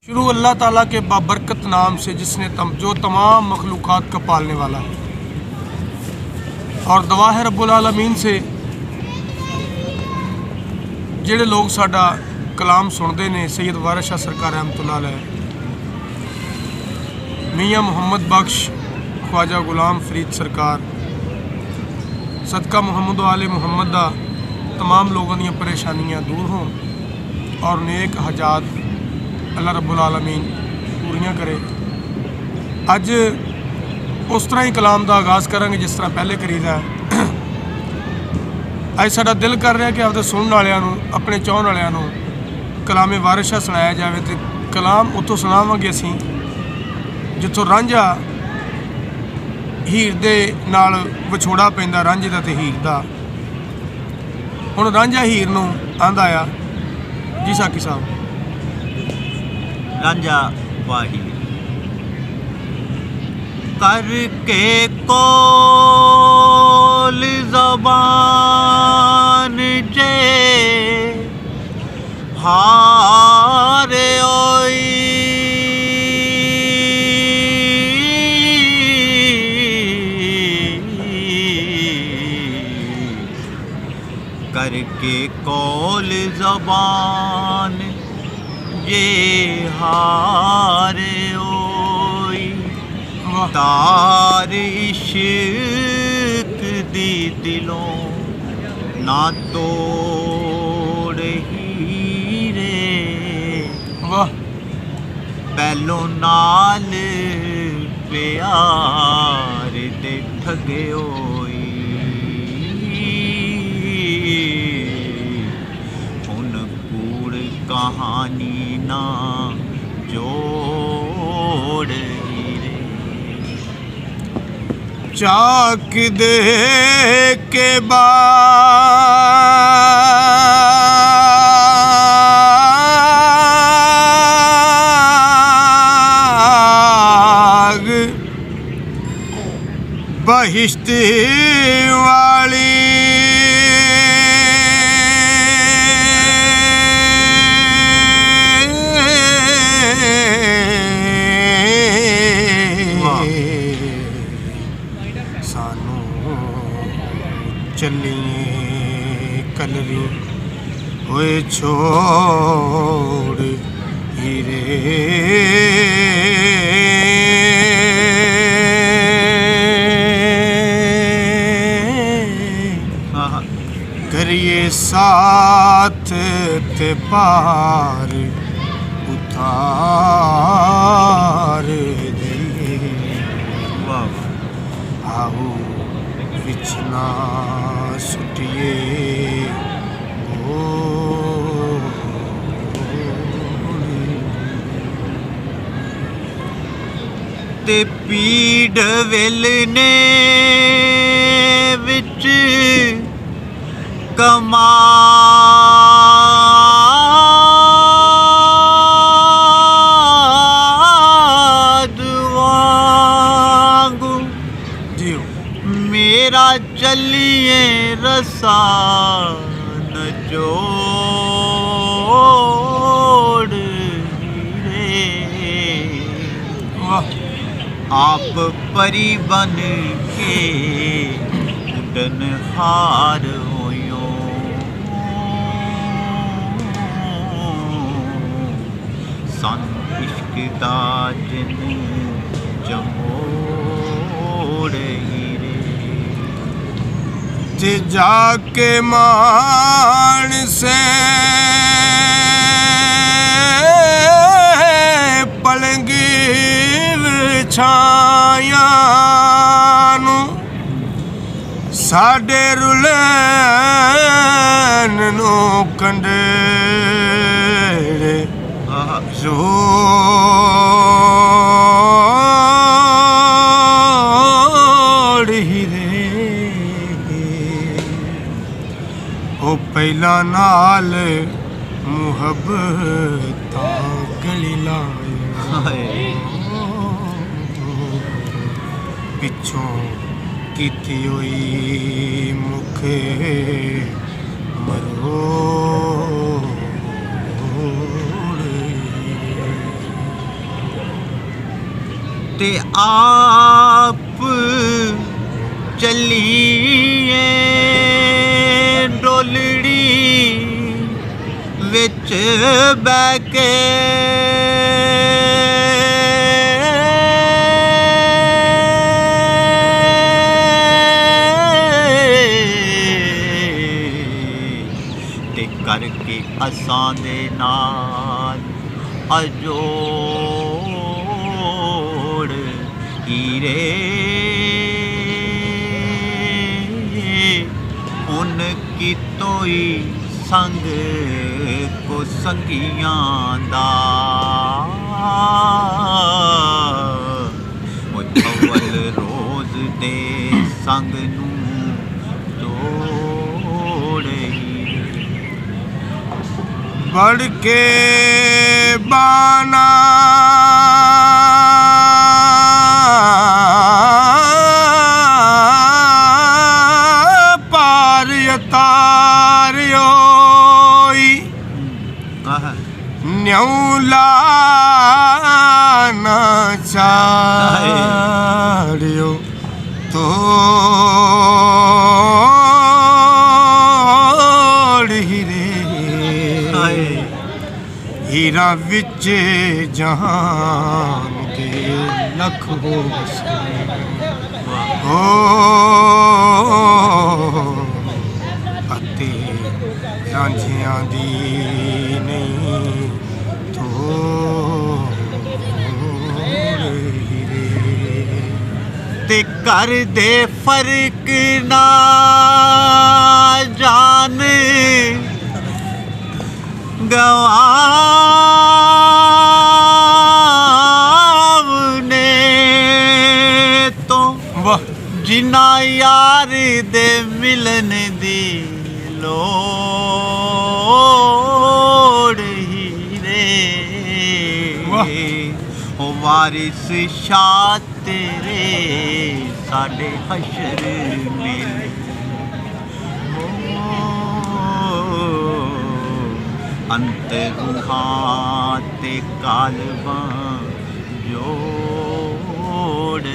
शुरू अल्लाह ताला के बाबरकत नाम से जिसने जो तमाम मखलूक़ात का पालने वाला है, और दुआ है रब्बुल आलमीन से जिहड़े लोग साडा कलाम सुनते ने सैयद वारिस शाह सरकार रहमतुल्लाह अलैह, मियाँ मुहम्मद बख्श, ख्वाजा गुलाम फरीद सरकार, सदका मुहम्मद आले मुहम्मद दा तमाम लोगों दी परेशानियां दूर हों और नेक हजात अल्लाह रब्बुल आलमीन पूरियां करे। अज उस तरह ही कलाम का आगाज़ करांगे जिस तरह पहले करीदा है। अज साडा दिल कर रहा कि आपदे सुनने वालियां नूं, अपने चाहण वालियां नूं कलामे वारिस शाह सुनाया जाए। तो कलाम उत्थों सुनावांगे असीं जिथों रांझा हीर दे नाल विछोड़ा पैंदा, रांझे दा ते हीर दा। हुण रांझा हीर नूं आंदा आ जी साकी साहब। रांझा वाही करके कौल ज़बान जे हारे ओई, करके कौल ज़बान ये हारे ओई, तार इश्क दी दिलों ना तोड़ हीरे, वाह पहलों नाल प्यार दे ठगे होई, हुन कूड़ कहानी ना जोड़ हीरे, चाक दे के बाग बहिश्त वाली चलिए कलरी होए छोड़ हीरे, करिए साथ ते पार उतार दे, आओ बिछना सुटिए ते पीड़ वेलने विच कमाद वांगू मेरा चलिए रसा न जोड़ हीरे, आप परी बन के उड़न हार होयो, सन इश्क दा जिन जमोड़ हीरे, ते जाके मान से पलंगी विछाया नूं साडे रुलैन नूं कंडेरे जोड़ हीरे, ओ पहला नाल मुहब्बतां गली लाए, पिछों कीती होई मुखे मरोड़। ते आप चलिए डोलड़ी विच बह के ते करके असां दे नाल अजोड़ हीरे उनकी तोई संग को संगियां दा अव्वल रोज दे संग नू तोड़ बढ़ के बाना पार तारियोई न्यूला ना चाड़ियो तो हीरा विच जहान दे लख हो अते रांझियां दी नहीं ते कर दे फर्क ना जान गवावने तो जिना यार दे मिलन दी लोड़ हीरे ओ वारिस शाह तेरे साडे हशर मिले अंत रूहां ते कालवां जोड़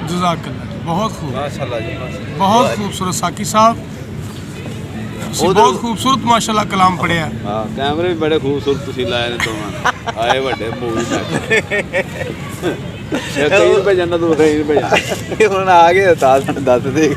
जज़ाकल्लाह जी, बहुत खूब, माशाल्लाह जी, बहुत खूबसूरत साकी साहब, बहुत खूबसूरत माशाल्लाह कलाम पढ़िया। हाँ, कैमरे भी बड़े खूबसूरत तुसी लाए ने तो आए बड़े मूवी तक भेजना तू भेजना आ गए दस दे